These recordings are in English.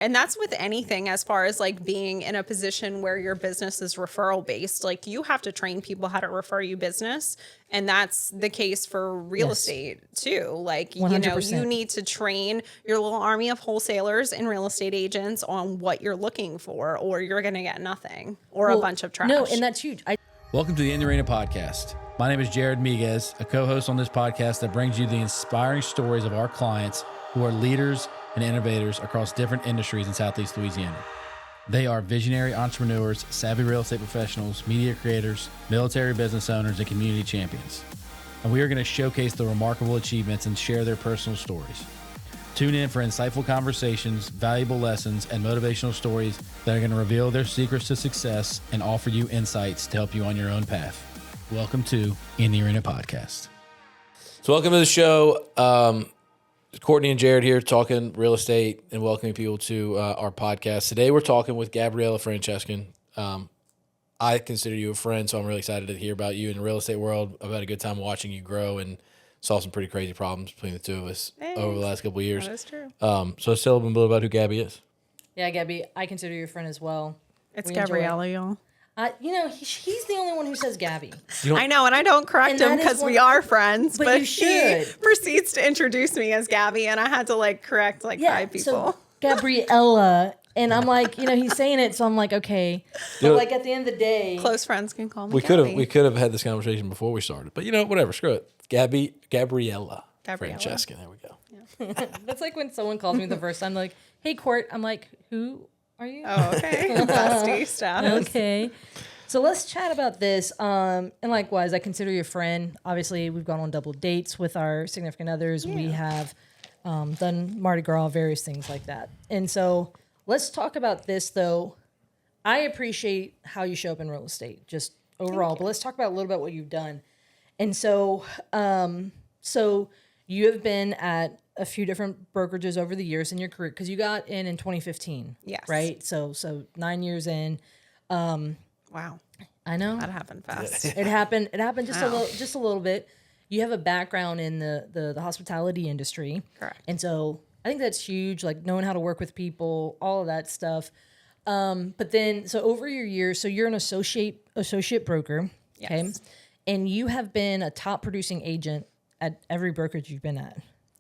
And that's with anything as far as like being in a position where your business is referral based. Like you have to train people how to refer you business. And that's the case for real estate too. Like, 100%. you need to train your little army of wholesalers and real estate agents on what you're looking for, or you're going to get nothing or a bunch of trash. No, and that's huge. Welcome to the In the Arena podcast. My name is 𝐀𝐫𝐞𝐧𝐚 𝐏𝐿, a co-host on this podcast that brings you the inspiring stories of our clients who are leaders and innovators across different industries in Southeast Louisiana. They are visionary entrepreneurs, savvy real estate professionals, media creators, military business owners, and community champions. And we are going to showcase the remarkable achievements and share their personal stories. Tune in for insightful conversations, valuable lessons, and motivational stories that are going to reveal their secrets to success and offer you insights to help you on your own path. Welcome to In the Arena podcast. So welcome to the show. Courtney and Jared here talking real estate and welcoming people to our podcast. Today we're talking with Gabriella Francescon. I consider you a friend, so I'm really excited to hear about you in the real estate world. I've had a good time watching you grow and saw some pretty crazy problems between the two of us over the last couple of years. That is true. So let's tell them a little about who Gabby is. Yeah, Gabby, I consider you a friend as well. It's Gabriella, y'all. He's the only one who says Gabby. I know, and I don't correct him because we are friends, but you he should. proceeds to introduce me as Gabby, and I had to correct 5 people. So Gabriella, and I'm like, he's saying it, so I'm like, okay. But at the end of the day, Close friends can call me We Gabby. could have had this conversation before we started, but whatever, screw it. Gabriella Francescon. There we go. that's like when someone calls me the first time, like, hey, Court. I'm like, who are you? Oh, okay. Bestie status. Okay. So let's chat about this. And likewise, I consider you a friend. Obviously, we've gone on double dates with our significant others. Yeah. We have done Mardi Gras, various things like that. And so let's talk about this, though. I appreciate how you show up in real estate, just overall. But let's talk about a little bit what you've done. And so, you have been at a few different brokerages over the years in your career because you got in 2015. Yes. Right. So 9 years in. Wow. I know that happened fast. It happened just a little bit. You have a background in the hospitality industry. Correct. And so I think that's huge, like knowing how to work with people, all of that stuff. But then, so over your years, so you're an associate broker. Yes. Okay. And you have been a top producing agent at every brokerage you've been at.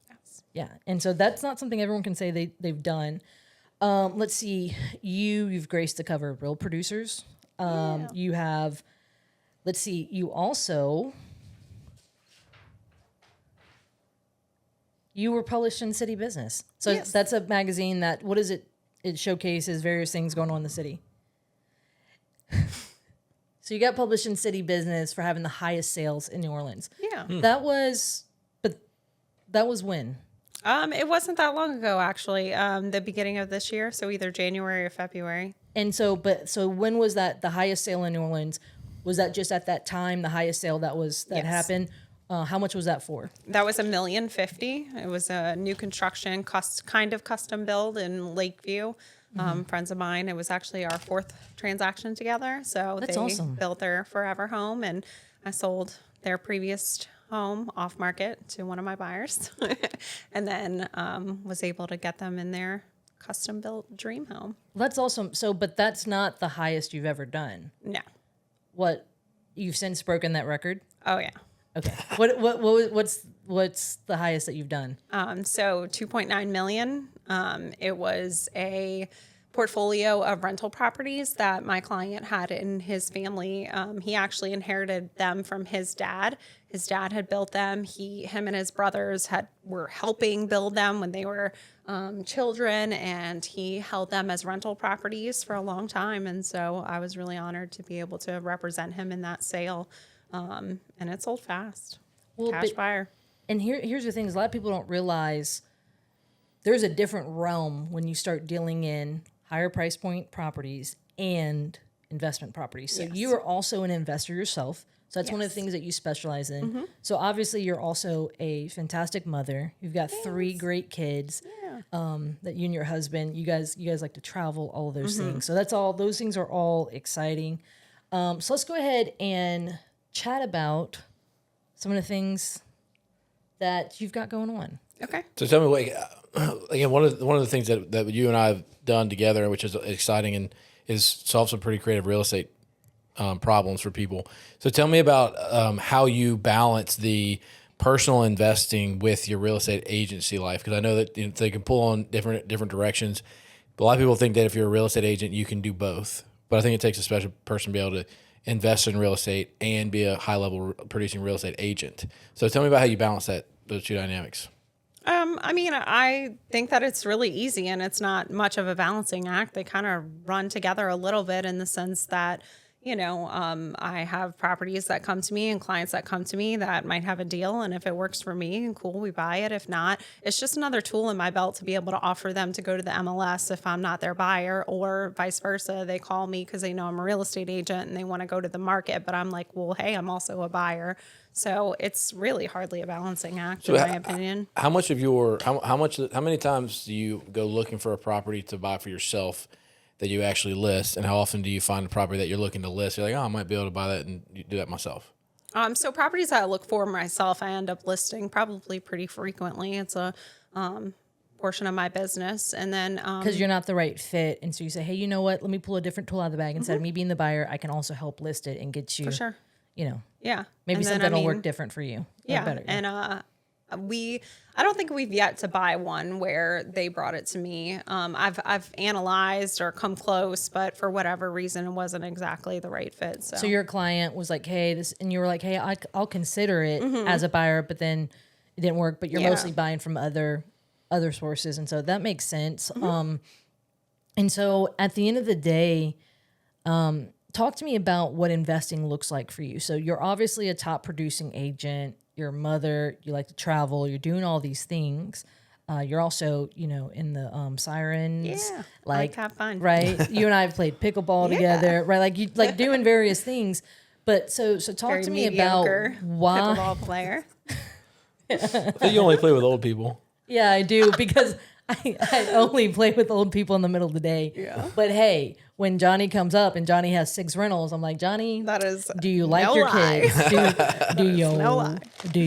Yes. Yeah. And so that's not something everyone can say they've done. Let's see. You've graced the cover of Real Producers. You have, let's see, you were published in City Business. So yes. That's a magazine that, what is it? It showcases various things going on in the city. So you got published in City Business for having the highest sales in New Orleans. Yeah. That was when? It wasn't that long ago, actually. The beginning of this year. So either January or February. And so when was that the highest sale in New Orleans? Was that just at that time, the highest sale that Yes. happened? How much was that for? That was $1,050,000. It was a new construction, kind of custom build in Lakeview. Friends of mine. It was actually our 4th transaction together. So That's they awesome. built their forever home, and I sold their previous home off market to one of my buyers, and then was able to get them in their custom built dream home. That's awesome. So, but that's not the highest you've ever done. No. What, you've since broken that record? Oh yeah. Okay. What's the highest that you've done? So $2.9 million. It was a portfolio of rental properties that my client had in his family. He actually inherited them from his dad. His dad had built them. Him and his brothers were helping build them when they were children, and he held them as rental properties for a long time. And so I was really honored to be able to represent him in that sale. And it sold fast. Cash buyer. And here's the thing: is a lot of people don't realize there's a different realm when you start dealing in higher price point properties and investment properties. So Yes. you are also an investor yourself. So that's one of the things that you specialize in. Mm-hmm. So obviously you're also a fantastic mother. You've got 3 great kids. Yeah. That you and your husband, you guys like to travel, all of those things. So those things are all exciting. So let's go ahead and chat about some of the things that you've got going on. Okay. So tell me again, one of the things that you and I have done together, which is exciting and is solve some pretty creative real estate problems for people. So tell me about how you balance the personal investing with your real estate agency life, because I know that they can pull on different directions. But a lot of people think that if you're a real estate agent, you can do both. But I think it takes a special person to be able to invest in real estate and be a high level producing real estate agent. So tell me about how you balance those two dynamics. I mean, I think that it's really easy and it's not much of a balancing act. They kind of run together a little bit in the sense that, I have properties that come to me and clients that come to me that might have a deal. And if it works for me, cool, we buy it. If not, it's just another tool in my belt to be able to offer them to go to the MLS if I'm not their buyer, or vice versa. They call me because they know I'm a real estate agent and they want to go to the market, but I'm like, well, hey, I'm also a buyer. So it's really hardly a balancing act, in my opinion. How many times do you go looking for a property to buy for yourself that you actually list, and how often do you find a property that you're looking to list? You're like, oh, I might be able to buy that and do that myself. So properties that I look for myself, I end up listing probably pretty frequently. It's a portion of my business. And then Because you're not the right fit. And so you say, hey, you know what? Let me pull a different tool out of the bag. Instead of me being the buyer, I can also help list it and get you, for sure. Yeah. Maybe And then, something will work different for you. Yeah. Better. And I don't think we've yet to buy one where they brought it to me. I've analyzed or come close, but for whatever reason, it wasn't exactly the right fit. So your client was like, hey, this, and you were like, hey, I'll consider it as a buyer, but then it didn't work, but you're mostly buying from other sources. And so that makes sense. And so at the end of the day, talk to me about what investing looks like for you. So you're obviously a top producing agent. You're a mother. You like to travel. You're doing all these things. You're also, in the sirens. Yeah, I like to have fun. Right. You and I have played pickleball together. Right. Like you like doing various things. But so talk Very to me about why. pickleball player. I think you only play with old people. Yeah, I do, because I only play with old people in the middle of the day. Yeah. But hey, when Johnny comes up and Johnny has 6 rentals, I'm like, Johnny, That is do you like no your lie. kids? Do you no lie. do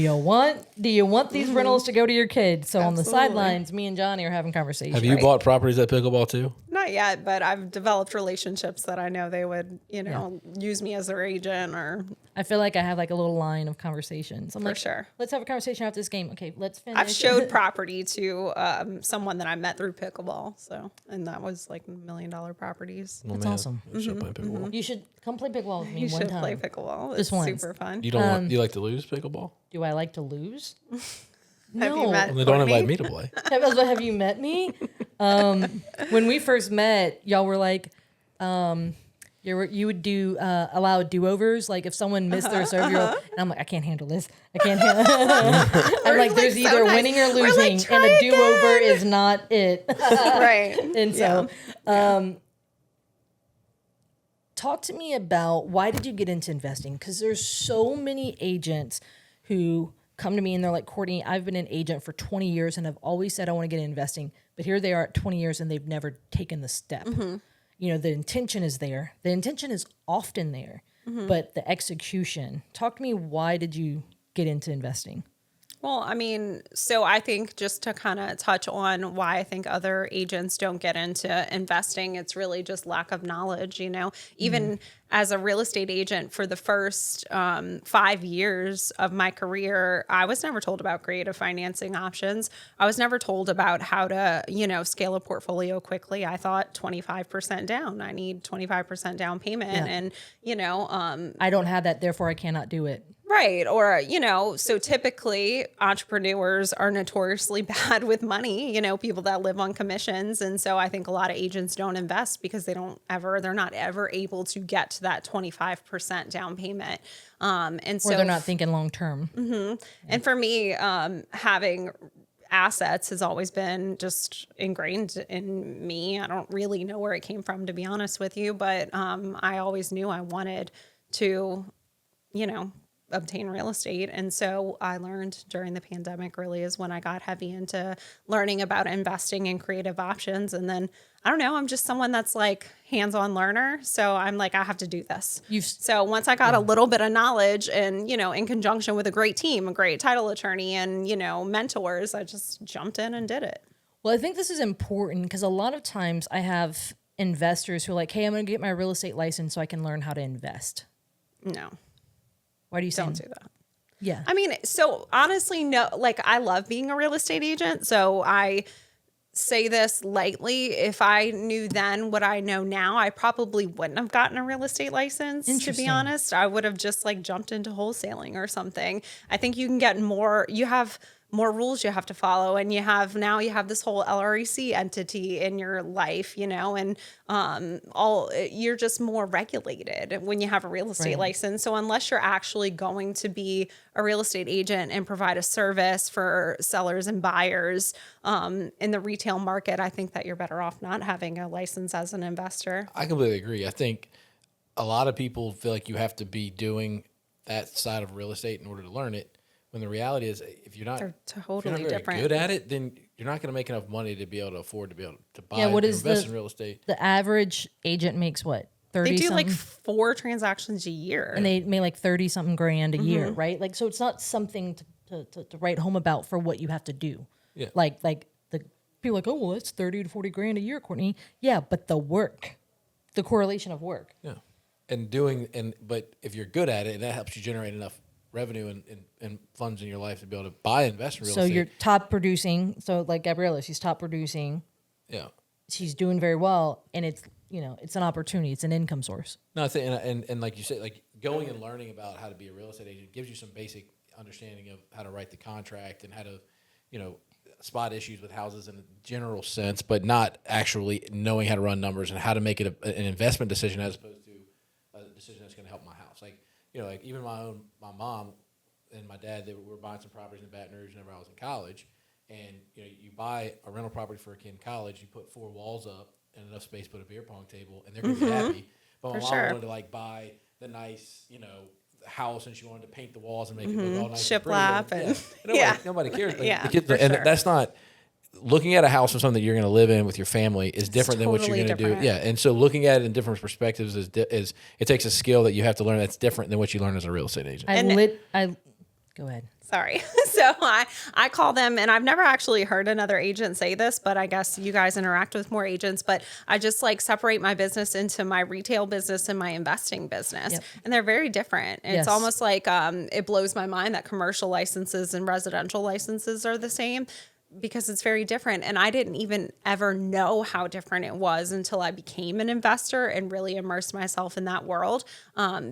you want these rentals to go to your kids? So on the Absolutely. sidelines, me and Johnny are having conversations. Have you bought properties at pickleball too? Not yet, but I've developed relationships that I know they would, use me as their agent or. I feel like I have like a little line of conversations. I'm like, sure. Let's have a conversation after this game. Okay, let's finish. I've showed property to someone that I met through pickleball. And that was like $1 million properties. That's awesome. You should play pickleball. You should come play pickleball with me You one should time. play pickleball. It's Just once. super fun. You don't you like to lose pickleball? Do I like to lose? Have you met Well, they don't Courtney? invite me to play. Have you met me? When we first met, y'all were like, you would do allow do-overs. Like if someone missed their serve, and I'm like, I can't handle this. I can't handle. I'm like, there's so either nice. winning or We're like, losing, "Try and a again." do-over is not it. Right. And so, talk to me about why did you get into investing? Because there's so many agents who come to me and they're like, Courtney, I've been an agent for 20 years and I've always said I want to get into investing, but here they are at 20 years and they've never taken the step. The intention is there. The intention is often there, but the execution. Talk to me, why did you get into investing? Well, I mean, so I think just to kind of touch on why I think other agents don't get into investing, it's really just lack of knowledge, even as a real estate agent for the first 5 years of my career, I was never told about creative financing options. I was never told about how to, scale a portfolio quickly. I thought 25% down. I need 25% down payment. And, I don't have that, therefore I cannot do it. right. Or, so typically entrepreneurs are notoriously bad with money, people that live on commissions. And so I think a lot of agents don't invest because they're not ever able to get to that 25% down payment. And so Or they're not thinking long term. and for me, having assets has always been just ingrained in me. I don't really know where it came from, to be honest with you, but I always knew I wanted to, obtain real estate. And so I learned during the pandemic really is when I got heavy into learning about investing in creative options. And then I don't know, I'm just someone that's like hands-on learner. So I'm like, I have to do this. So once I got a little bit of knowledge and, you know, in conjunction with a great team, a great title attorney and, you know, mentors, I just jumped in and did it. Well, I think this is important because a lot of times I have investors who are like, hey, I'm going to get my real estate license so I can learn how to invest. No. Why do you say Don't do that? Yeah. I mean, so honestly, no, like I love being a real estate agent. So I say this lightly. If I knew then what I know now, I probably wouldn't have gotten a real estate license, to be honest. I would have just like jumped into wholesaling or something. I think you can get more, you have more rules you have to follow, and you have this whole LREC entity in your life, you know, and you're just more regulated when you have a real estate license. So unless you're actually going to be a real estate agent and provide a service for sellers and buyers in the retail market, I think that you're better off not having a license as an investor. I completely agree. I think a lot of people feel like you have to be doing that side of real estate in order to learn it. When the reality is, if you're not, very good at it, then you're not going to make enough money to be able to afford to be able to buy and invest in real estate. The average agent makes what? 30 They do something? like 4 transactions a year. And they make like 30 something grand a year, right? Like, so it's not something to write home about for what you have to do. Yeah. Like the people are like, oh, well, it's 30 to 40 grand a year, Courtney. Yeah, but the work, the correlation of work. Yeah. But if you're good at it, and that helps you generate enough revenue and funds in your life to be able to buy and invest in real estate. So you're top producing. So like Gabriella, she's top producing. Yeah. She's doing very well, and it's, you know, it's an opportunity. It's an income source. No, I think, and like you said, like going and learning about how to be a real estate agent gives you some basic understanding of how to write the contract and how to, you know, spot issues with houses in a general sense, but not actually knowing how to run numbers and how to make it an investment decision as opposed to a decision that's going to help my house. Like, you know, like even my mom and my dad, they were buying some properties in Baton Rouge whenever I was in college. And, you know, you buy a rental property for a kid in college, you put 4 walls up and enough space to put a beer pong table, and they're going to be happy. But my mom wanted to, like, buy the nice, you know, house, and she wanted to paint the walls and make it look all nice shiplap and nobody cares. But the kids, that's not... Looking at a house or something that you're going to live in with your family is different than what you're going to do. Yeah, and so looking at it in different perspectives is it takes a skill that you have to learn that's different than what you learn as a real estate agent. Go ahead. Sorry. So I call them, and I've never actually heard another agent say this, but I guess you guys interact with more agents, but I just like separate my business into my retail business and my investing business. Yep. And they're very different. It's almost like it blows my mind that commercial licenses and residential licenses are the same, because it's very different. And I didn't even ever know how different it was until I became an investor and really immersed myself in that world.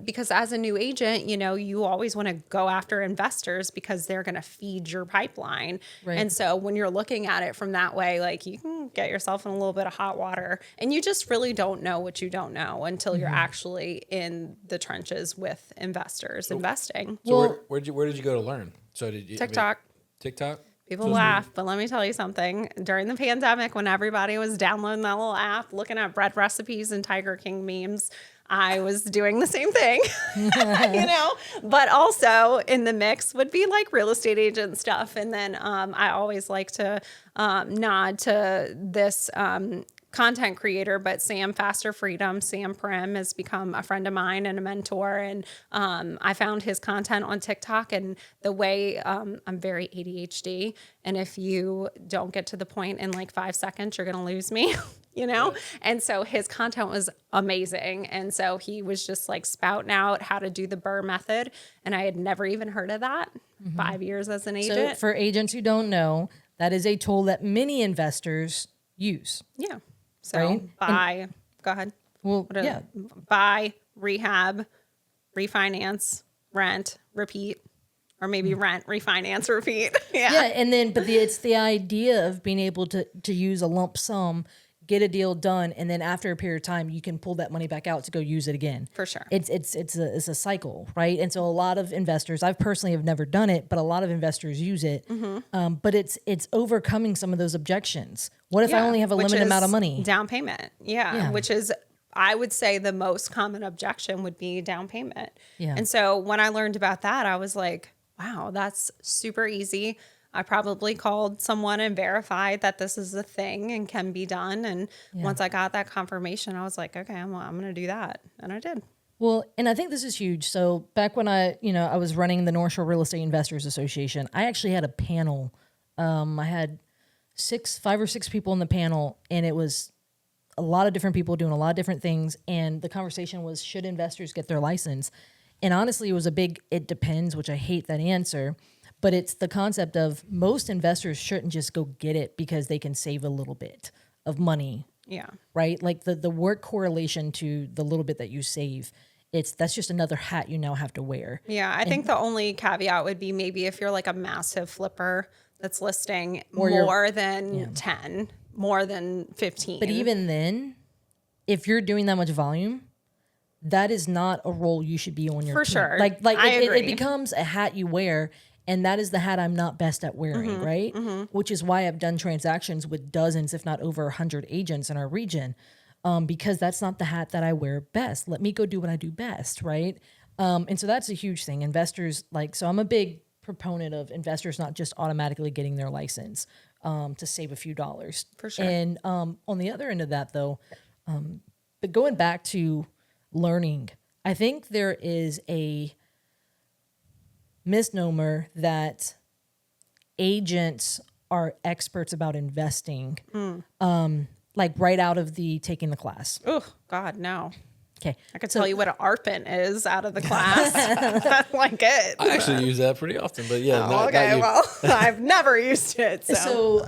Because as a new agent, you know, you always want to go after investors because they're going to feed your pipeline. Right. And so when you're looking at it from that way, like you can get yourself in a little bit of hot water, and you just really don't know what you don't know until you're actually in the trenches with investors investing. So where did you go to learn? So did you TikTok? TikTok? People laugh, but let me tell you something. During the pandemic, when everybody was downloading that little app, looking at bread recipes and Tiger King memes, I was doing the same thing, you know, but also in the mix would be like real estate agent stuff. And then I always like to nod to this content creator, but Sam Faster Freedom, Sam Prim, has become a friend of mine and a mentor. And I found his content on TikTok, and the way I'm very ADHD. And if you don't get to the point in like 5 seconds, you're going to lose me, you know? Yeah. And so his content was amazing. And so he was just like spouting out how to do the BRRRR method. And I had never even heard of that. 5 years as an agent. So for agents who don't know, that is a tool that many investors use. Yeah. So go ahead. Well, buy, rehab, refinance, rent, repeat, or maybe rent, refinance, repeat. Yeah. And then, but it's the idea of being able to use a lump sum, get a deal done, and then after a period of time, you can pull that money back out to go use it again. For sure. It's a cycle, right? And so a lot of investors, I've personally have never done it, but a lot of investors use it. But it's overcoming some of those objections. What if I only have a limited amount of money? Down payment. Yeah. Which is I would say the most common objection would be down payment. Yeah. And so when I learned about that, I was like, wow, that's super easy. I probably called someone and verified that this is a thing and can be done. And once I got that confirmation, I was like, okay, I'm going to do that. And I did. Well, and I think this is huge. So back when I was running the North Shore Real Estate Investors Association, I actually had a panel. I had 5 or 6 people in the panel, and it was a lot of different people doing a lot of different things. And the conversation was, should investors get their license? And honestly, it was a big, it depends, which I hate that answer. But it's the concept of most investors shouldn't just go get it because they can save a little bit of money. Yeah. Right? Like the work correlation to the little bit that you save, that's just another hat you now have to wear. Yeah. I think the only caveat would be maybe if you're like a massive flipper that's listing more than 10, more than 15. But even then, if you're doing that much volume, that is not a role you should be on your For team. sure. Like I it agree. becomes a hat you wear, and that is the hat I'm not best at wearing, right? Which is why I've done transactions with dozens, if not over 100 agents in our region, because that's not the hat that I wear best. Let me go do what I do best, right? And so that's a huge thing. Investors, so I'm a big proponent of investors not just automatically getting their license to save a few dollars. For sure. And on the other end of that, though, but going back to learning, I think there is a misnomer that agents are experts about investing, like right out of the taking the class. Oh, God, no. Okay. I could tell you what an ARPAN is out of the class. That's like it. I actually use that pretty often, but yeah. Okay, well, I've never used it. So,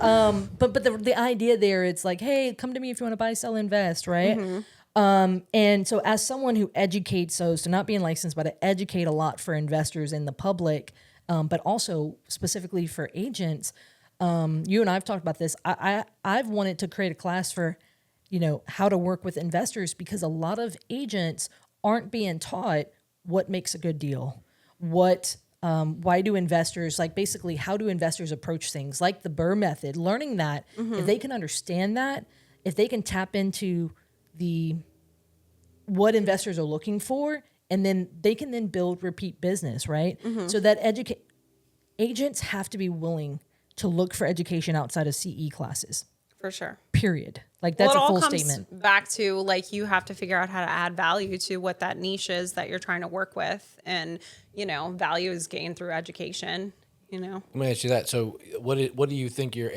but the idea there, it's like, hey, come to me if you want to buy, sell, invest, right? And so as someone who educates, so not being licensed, but I educate a lot for investors in the public, but also specifically for agents. You and I've talked about this. I've wanted to create a class for, how to work with investors, because a lot of agents aren't being taught what makes a good deal. Why do investors, basically how do investors approach things like the BRRRR method, learning that if they can understand that, if they can tap into what investors are looking for, and then they can then build repeat business, right? So that agents have to be willing to look for education outside of CE classes. for sure. Period. That's a full statement. Back to you have to figure out how to add value to what that niche is that you're trying to work with, and value is gained through education. Let me ask you that. So, what do you think your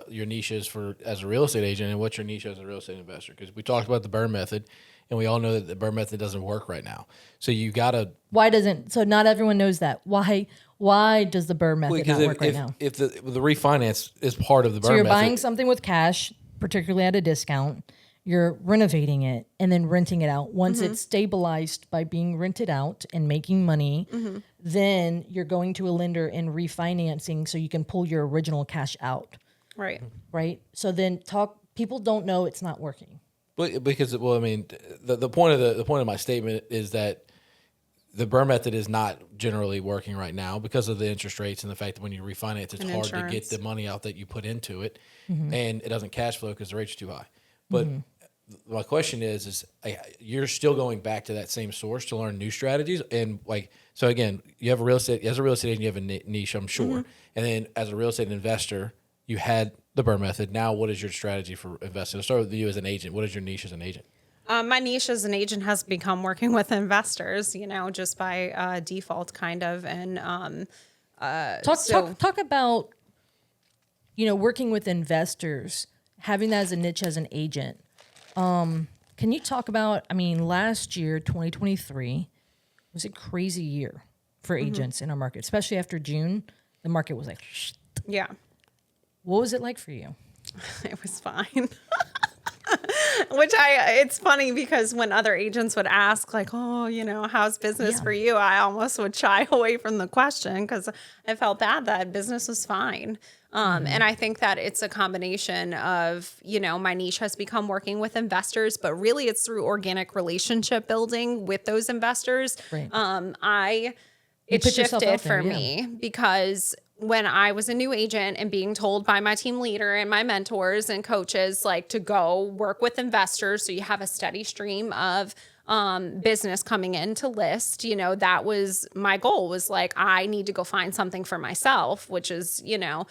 niche is for as a real estate agent, and what's your niche as a real estate investor? Because we talked about the BRRRR method, and we all know that the BRRRR method doesn't work right now. So you gotta. So not everyone knows that. Why does the BRRRR method not work right now? If the refinance is part of the BRRRR method. So you're buying something with cash, particularly at a discount, you're renovating it and then renting it out. Once it's stabilized by being rented out and making money, then you're going to a lender and refinancing so you can pull your original cash out. Right. Right? So then people don't know it's not working. But because the point of my statement is that the BRRRR method is not generally working right now because of the interest rates and the fact that when you refinance, it's hard to get the money out that you put into it, and it doesn't cash flow because the rates are too high. But my question is you're still going back to that same source to learn new strategies, and so again, you have a real estate agent, you have a niche, I'm sure, and then as a real estate investor, you had the BRRRR method. Now, what is your strategy for investing? Let's start with you as an agent. What is your niche as an agent? My niche as an agent has become working with investors, just by default, kind of. And talk about, working with investors, having that as a niche as an agent. Can you talk about, last year, 2023, was a crazy year for agents in our market, especially after June. The market was yeah. What was it like for you? It was fine. It's funny because when other agents would ask how's business for you? I almost would shy away from the question because I felt bad that business was fine. And I think that it's a combination of, my niche has become working with investors, but really it's through organic relationship building with those investors. Right. It put yourself shifted out there, for me because when I was a new agent and being told by my team leader and my mentors and coaches, like, to go work with investors so you have a steady stream of business coming in to list, you know, that was my goal, was like, I need to go find something for myself, which is, you know,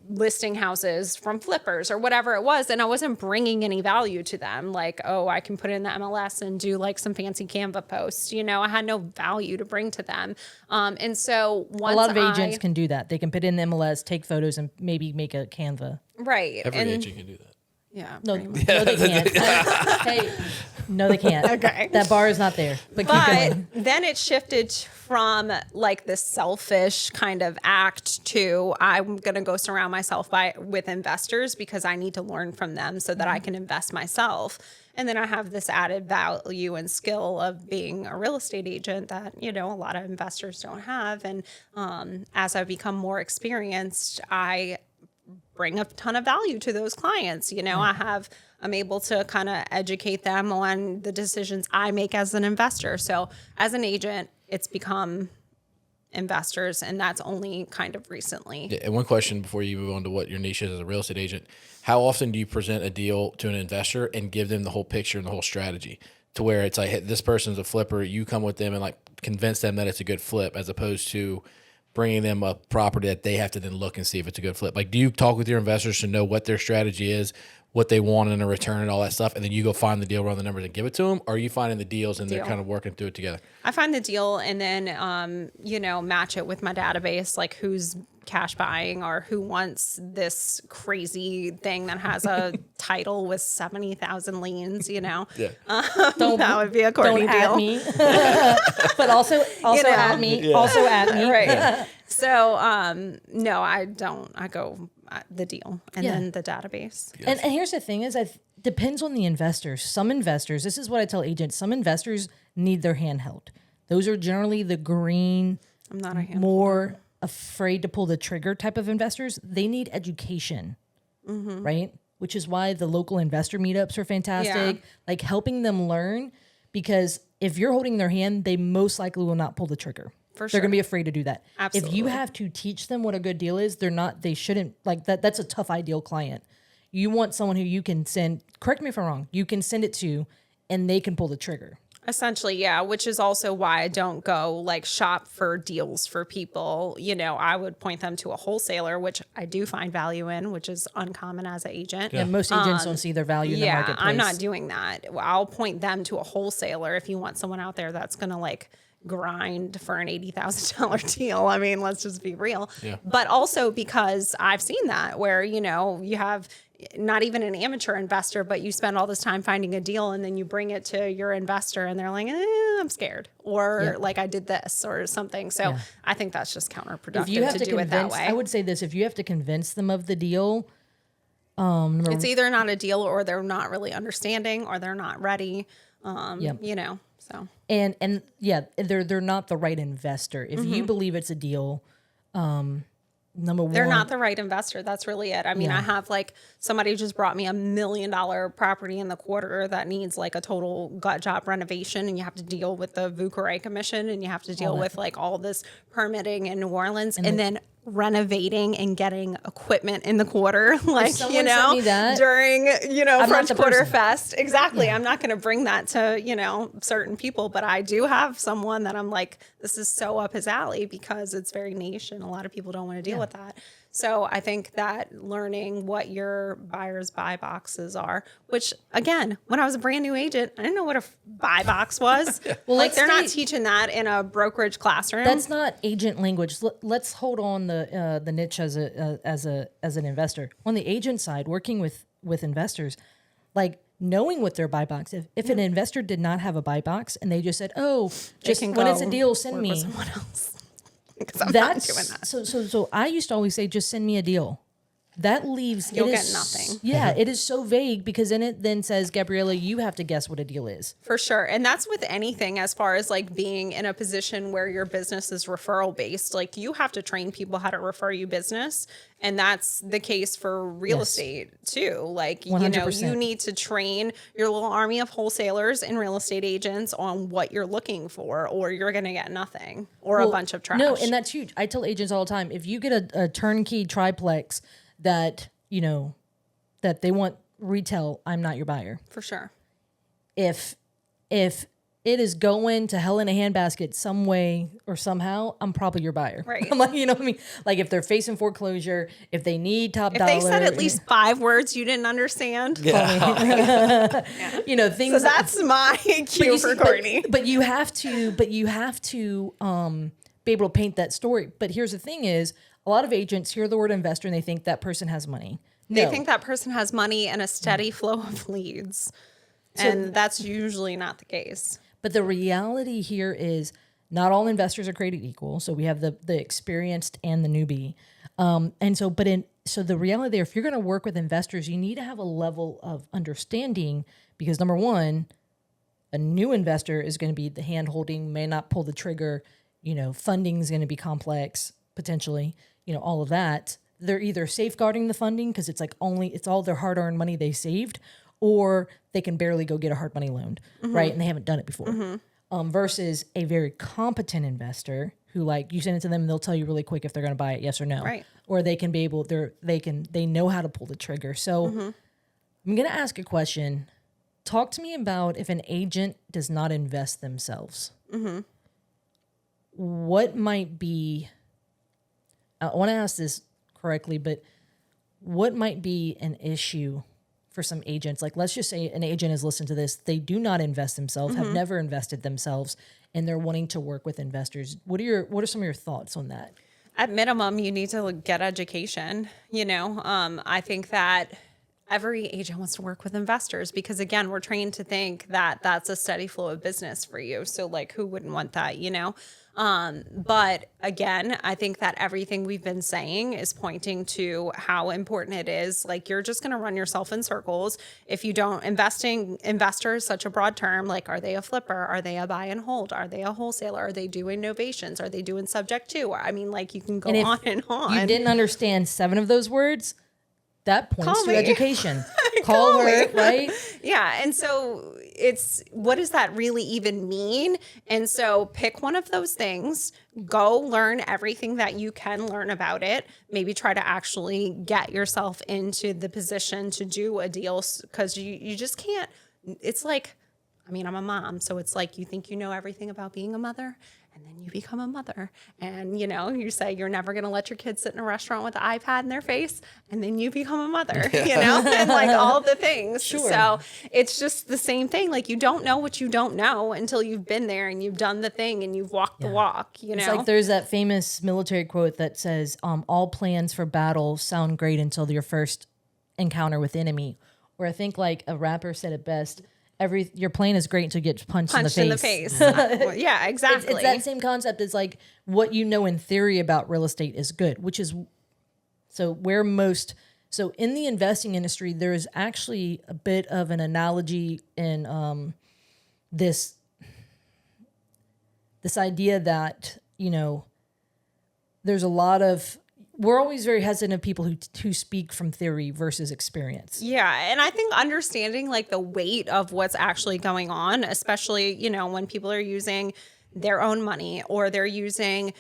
listing houses from flippers or whatever it was. And I wasn't bringing any value to them. Like, oh, I can put in the MLS and do like some fancy Canva posts. You know, I had no value to bring to them. And so once a lot of agents can do that. They can put in the MLS, take photos, and maybe make a Canva. Right. Every agent can do that. Yeah. No, no, they can't. Hey, no, they can't. Okay. That bar is not there. But keep But going. then it shifted from like this selfish kind of act to, I'm going to go surround myself with investors because I need to learn from them so that I can invest myself. And then I have this added value and skill of being a real estate agent that, you know, a lot of investors don't have. And as I become more experienced, I bring a ton of value to those clients. You know, I'm able to kind of educate them on the decisions I make as an investor. So as an agent, it's become investors, and that's only kind of recently. Yeah, and one question before you move on to what your niche is as a real estate agent: how often do you present a deal to an investor and give them the whole picture and the whole strategy, to where it's like, hey, this person's a flipper, you come with them and like convince them that it's a good flip, as opposed to bringing them a property that they have to then look and see if it's a good flip? Like, do you talk with your investors to know what their strategy is, what they want in a return and all that stuff, and then you go find the deal, run the numbers, and give it to them? Or are you finding the deals and they're kind of working through it together? I find the deal and then, you know, match it with my database, like who's cash buying or who wants this crazy thing that has a title with 70,000 liens, you know? Yeah. That would be a Courtney Don't deal. at me. But also know. at me. Yeah. Also at me. Right. So, no, I don't. I go the deal and then the database. And here's the thing is, depends on the investors. Some investors, this is what I tell agents, some investors need their hand held. Those are generally the green, I'm not a handful. more afraid to pull the trigger type of investors. They need education, right? Which is why the local investor meetups are fantastic. Yeah. Like helping them learn, because if you're holding their hand, they most likely will not pull the trigger. For They're sure. going to be afraid to do that. Absolutely. If you have to teach them what a good deal is, they shouldn't, like that. That's a tough ideal client. You want someone who you can send, correct me if I'm wrong, you can send it to and they can pull the trigger. Essentially, yeah, which is also why I don't go like shop for deals for people. You know, I would point them to a wholesaler, which I do find value in, which is uncommon as an agent. And most agents don't see their value in the marketplace. I'm not doing that. I'll point them to a wholesaler if you want someone out there that's going to like grind for an $80,000 deal. I mean, let's just be real. Yeah. But also because I've seen that where, you know, you have not even an amateur investor, but you spend all this time finding a deal and then you bring it to your investor and they're like, I'm scared, or like I did this or something. So I think that's just counterproductive If you have to do it that convince, way. I would say this, if you have to convince them of the deal, It's either not a deal or they're not really understanding or they're not ready. You know, so. and yeah, they're not the right investor. If you believe it's a deal, number one, They're not the right investor. That's really it. I mean, I have like somebody just brought me $1 million property in the quarter that needs like a total gut job renovation, and you have to deal with the VUCRA commission, and you have to deal with like all this permitting in New Orleans, and then renovating and getting equipment in the quarter, like, you someone know, sent me that, during, you know, I'm not French the Quarter person. Fest. Exactly. I'm not going to bring that to, you know, certain people, but I do have someone that I'm like, this is so up his alley because it's very niche and a lot of people don't want to deal with that. So I think that learning what your buyer's buy boxes are, which again, when I was a brand new agent, I didn't know what a buy box was. Well, like they're not let's teaching that in a brokerage classroom. That's not agent language. Let's hold on the niche as an investor. On the agent side, working with investors, like knowing what their buy box. If an investor did not have a buy box and they just said, "Oh, just when it's a deal, send work me." with someone else. Because I'm not doing that. So I used to always say, just send me a deal. that leaves You'll it get is- nothing. Yeah, it is so vague because then it then says, Gabriella, you have to guess what a deal is. For sure. And that's with anything as far as like being in a position where your business is referral based. Like you have to train people how to refer you business. And that's the case for real Yes. estate too. Like, 100%. you need to train your little army of wholesalers and real estate agents on what you're looking for, or you're going to get nothing or a Well, bunch of trash. No, and that's huge. I tell agents all the time, if you get a turnkey triplex that, that they want retail, I'm not your buyer. For sure. If it is going to hell in a handbasket some way or somehow, I'm probably your buyer. Right. I'm like, you know what I mean? Like if they're facing foreclosure, if they need top If dollar. they said at least 5 words you didn't understand, things. so that's my cue for Courtney. But you have to be able to paint that story. But here's the thing is, a lot of agents hear the word investor and they think that person has money. They No. think that person has money and a steady flow of leads. And that's usually not the case. But the reality here is not all investors are created equal. So we have the experienced and the newbie. So the reality there, if you're going to work with investors, you need to have a level of understanding because number one, a new investor is going to be the hand holding, may not pull the trigger, funding is going to be complex potentially, all of that. They're either safeguarding the funding because it's all their hard earned money they saved, or they can barely go get a hard money loan, right? And they haven't done it before. Versus a very competent investor who, like, you send it to them and they'll tell you really quick if they're going to buy it, yes or no. Right. Or they can be able, they know how to pull the trigger. So I'm going to ask a question. Talk to me about if an agent does not invest themselves. What might be, I want to ask this correctly, but what might be an issue for some agents? Like, let's just say an agent has listened to this. They do not invest themselves, have never invested themselves, and they're wanting to work with investors. What are some of your thoughts on that? At minimum, you need to get education. I think that every agent wants to work with investors because, again, we're trained to think that that's a steady flow of business for you. So, like, who wouldn't want that, But again, I think that everything we've been saying is pointing to how important it is. Like, you're just going to run yourself in circles if you don't. Investor is such a broad term. Like, are they a flipper? Are they a buy and hold? Are they a wholesaler? Are they doing novations? Are they doing subject to? I mean, like, you can go on and on. You didn't understand 7 of those words? That points Call to me. education. Call her, right? Yeah. And so what does that really even mean? And so pick one of those things, go learn everything that you can learn about it. Maybe try to actually get yourself into the position to do a deal because you just can't. It's like, I'm a mom. So it's like you think you know everything about being a mother. And then you become a mother and, you say you're never going to let your kids sit in a restaurant with an iPad in their face. And then you become a mother, and like all the things. Sure. So it's just the same thing. Like, you don't know what you don't know until you've been there and you've done the thing and you've walked the walk, It's like there's that famous military quote that says, all plans for battle sound great until your first encounter with enemy. Or I think like a rapper said it best, your plan is great until you get punched in the face. Well, yeah, exactly. It's that same concept as like what you know in theory about real estate is good, which is so in the investing industry, there is actually a bit of an analogy in this idea that, there's a lot of, we're always very hesitant of people who speak from theory versus experience. Yeah. And I think understanding like the weight of what's actually going on, especially, when people are using their own money or they're using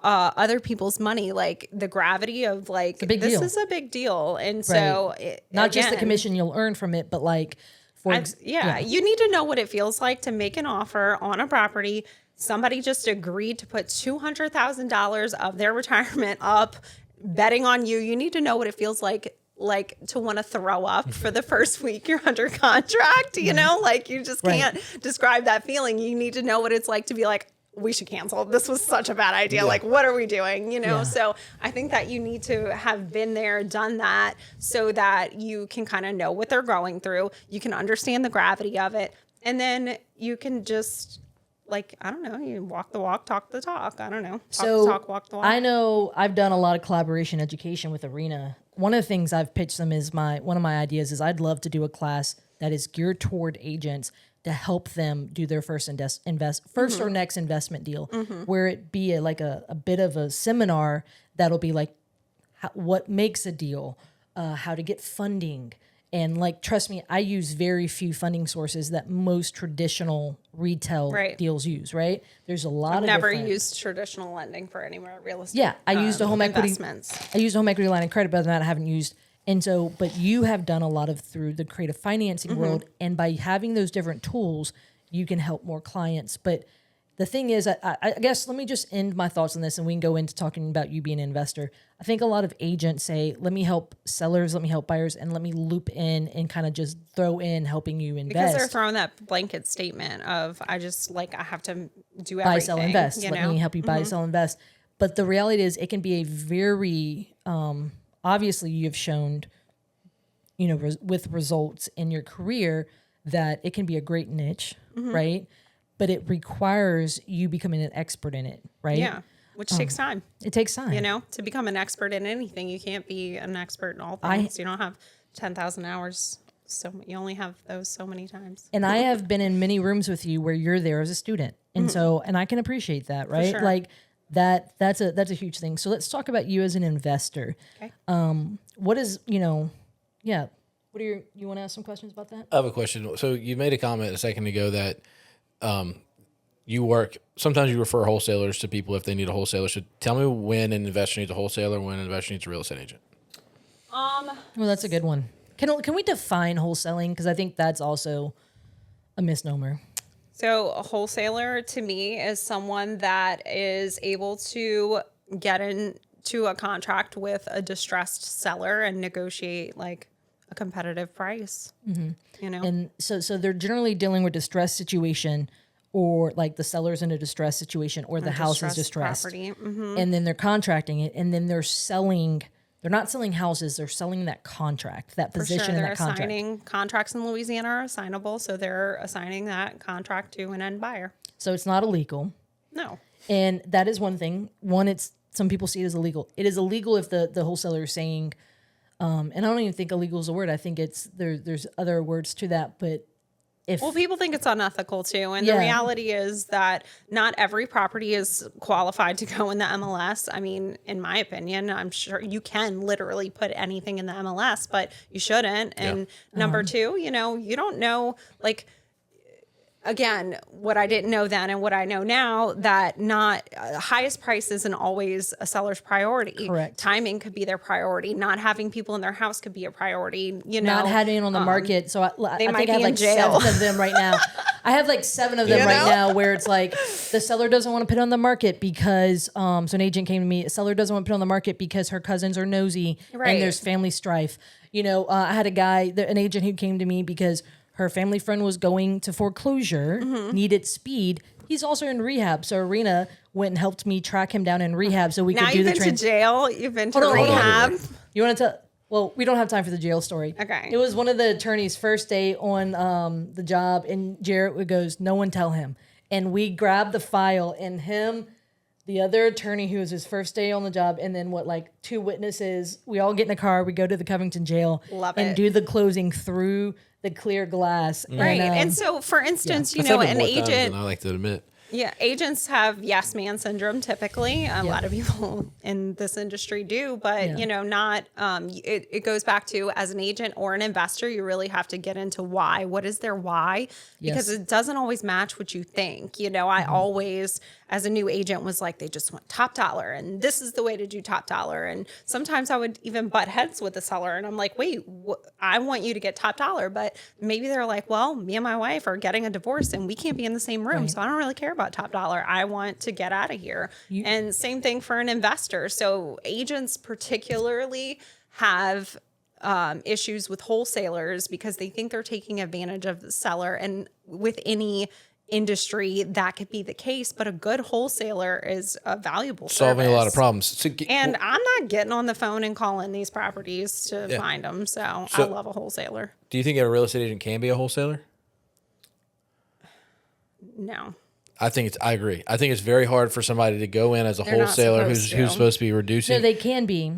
other people's money, like the gravity of like, big this deal. is a big deal. And so Not just the commission you'll earn from it, but like, you need to know what it feels like to make an offer on a property. Somebody just agreed to put $200,000 of their retirement up, betting on you. You need to know what it feels like to want to throw up for the first week you're under contract, like you just can't describe that feeling. You need to know what it's like to be like, we should cancel. This was such a bad idea. Yeah. Like, what are we doing? So I think that you need to have been there, done that so that you can kind of know what they're going through. You can understand the gravity of it. And then you can just, like, I don't know, you walk the walk, talk the talk. I don't know. Talk the talk, walk the walk. I know I've done a lot of collaboration education with Arena one of the things I've pitched them is one of my ideas is I'd love to do a class that is geared toward agents to help them do their first or next investment deal, where it be a bit of a seminar that'll be like what makes a deal, how to get funding. And like, trust me, I use very few funding sources that most traditional retail deals use, right? There's a lot of never used traditional lending for any real estate. Yeah, I used a home equity. Investments. I used a home equity line of credit, but other than that, I haven't used. And so, but you have done a lot of through the creative financing world, and by having those different tools, you can help more clients. But the thing is, I guess let me just end my thoughts on this, and we can go into talking about you being an investor. I think a lot of agents say, let me help sellers, let me help buyers, and let me loop in and kind of just throw in helping you invest. Because they're throwing that blanket statement of, I have to do everything. Buy, sell, invest. Let me help you buy, Mm-hmm. sell, invest. But the reality is it can be a very, obviously you have shown, with results in your career that it can be a great niche, Mm-hmm. right? But it requires you becoming an expert in it, right? Yeah, which takes time. It takes time. To become an expert in anything, you can't be an expert in all things. You don't have 10,000 hours. So you only have those so many times. And I have been in many rooms with you where you're there as a student. And so, and I can appreciate that, right? sure. Like that's a huge thing. So let's talk about you as an investor. Okay. What is, what are you want to ask some questions about that? I have a question. So you made a comment a second ago that sometimes you refer wholesalers to people if they need a wholesaler. So tell me when an investor needs a wholesaler, when an investor needs a real estate agent. Well, that's a good one. Can we define wholesaling? Because I think that's also a misnomer. So a wholesaler to me is someone that is able to get into a contract with a distressed seller and negotiate like a competitive price. And so they're generally dealing with distressed situation, or like the seller's in a distressed situation, or the house is distressed. Property. And then they're contracting it, and then they're selling. They're not selling houses; they're selling that contract, that position in They're that contract. assigning contracts in Louisiana are assignable, so they're assigning that contract to an end buyer. So it's not illegal, No. and that is one thing. It's some people see it as illegal. It is illegal if the wholesaler is saying, and I don't even think illegal is a word. I think it's there's other words to that, but. Well, people think it's unethical too. And the Yeah. reality is that not every property is qualified to go in the MLS. I mean, in my opinion, I'm sure you can literally put anything in the MLS, but you shouldn't. And number two, you don't know, like, again, what I didn't know then and what I know now, that not highest price isn't always a seller's priority. Correct. Timing could be their priority. Not having people in their house could be a priority. Not having it on the market. So I think might I have be in like jail. 7 of them right now. I have like 7 of them right now where it's like the seller doesn't want to put it on the market because, so an agent came to me, a seller doesn't want to put it on the market because her cousins are nosy Right. and there's family strife. I had an agent who came to me because her family friend was going to foreclosure, needed speed. He's also in rehab. So Arena went and helped me track him down in rehab so we Now could do you've the been to jail. You've been to Hold on. rehab. You want to tell? Well, we don't have time for the jail story. Okay. It was one of the attorneys' first day on the job, and Jarrett goes, "No one tell him." And we grabbed the file, and him, the other attorney who was his first day on the job, and then 2 witnesses. We all get in a car. We go to the Covington jail Love and it. do the closing through the clear glass. Right. And, And so, for instance, I've said it an more times agent. than I like to admit. Yeah, agents have yes man syndrome typically. A lot of people in this industry do, but not. It goes back to, as an agent or an investor, you really have to get into why. What is their why? Because Yes. it doesn't always match what you think. I always, as a new agent, was like, they just want top dollar, and this is the way to do top dollar. And sometimes I would even butt heads with the seller, and I'm like, wait, I want you to get top dollar, but maybe they're like, well, me and my wife are getting a divorce, and we can't be in the same room, so I don't really care about top dollar. I want to get out of here. And same thing for an investor. So agents particularly have issues with wholesalers because they think they're taking advantage of the seller. And with any industry, that could be the case, but a good wholesaler is a valuable Solving a lot of service. problems. So, And I'm not getting on the phone and calling these properties to find them. So I love a wholesaler. do you think a real estate agent can be a wholesaler? No. I agree. I think it's very hard for somebody to go in as a They're not wholesaler supposed who's to. supposed to be reducing. No, they can be.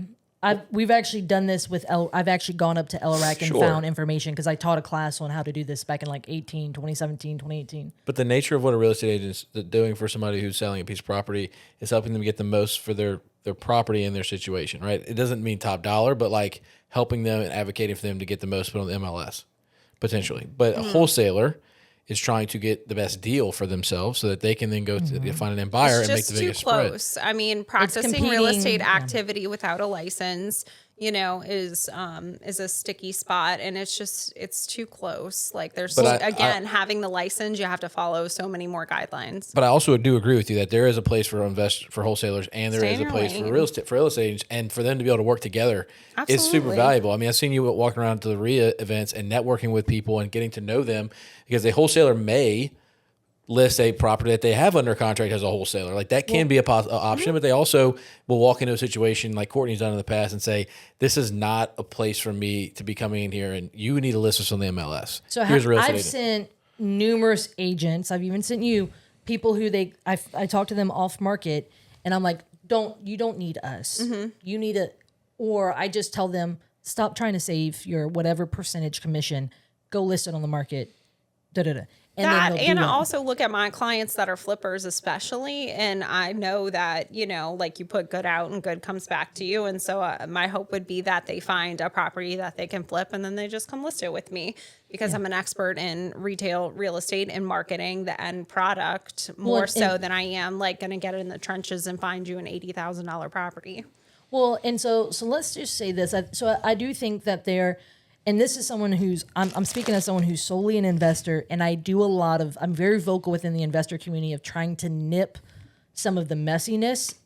we've actually done this with I've actually gone up to LRAC and Sure. found information because I taught a class on how to do this back in like 2017, 2018. But the nature of what a real estate agent is doing for somebody who's selling a piece of property is helping them get the most for their property and their situation, right? It doesn't mean top dollar, but like helping them and advocating for them to get the most put on the MLS, potentially. But a wholesaler is trying to get the best deal for themselves so that they can then go to find an end buyer and make the biggest spread. Close. I mean, practicing real estate activity without a license, is a sticky spot, and it's too close. Like there's having the license, you have to follow so many more guidelines. But I also do agree with you that there is a place for wholesalers, and there Stay is in a your place lane. for real estate agents, and for them to be able to work together is super Absolutely. valuable. I mean, I've seen you walking around to the RIA events and networking with people and getting to know them, because a wholesaler may list a property that they have under contract as a wholesaler. Like that can be a option, but they also will walk into a situation like Courtney's done in the past and say, this is not a place for me to be coming in here, and you need to list this on the MLS. So here's a real estate I've agent. sent numerous agents. I've even sent you people who I talk to them off market, and I'm like, you don't need us. You need or I just tell them, stop trying to save your whatever percentage commission, go list it on the market. And I also look at my clients that are flippers especially, and I know that, like you put good out and good comes back to you. And so my hope would be that they find a property that they can flip, and then they just come list it with me, because I'm an expert in retail real estate and marketing the end product more so than I am like going to get in the trenches and find you an $80,000 property. Well, and so let's just say this. I do think that and this is someone I'm speaking as someone who's solely an investor, and I do I'm very vocal within the investor community of trying to nip some of the messiness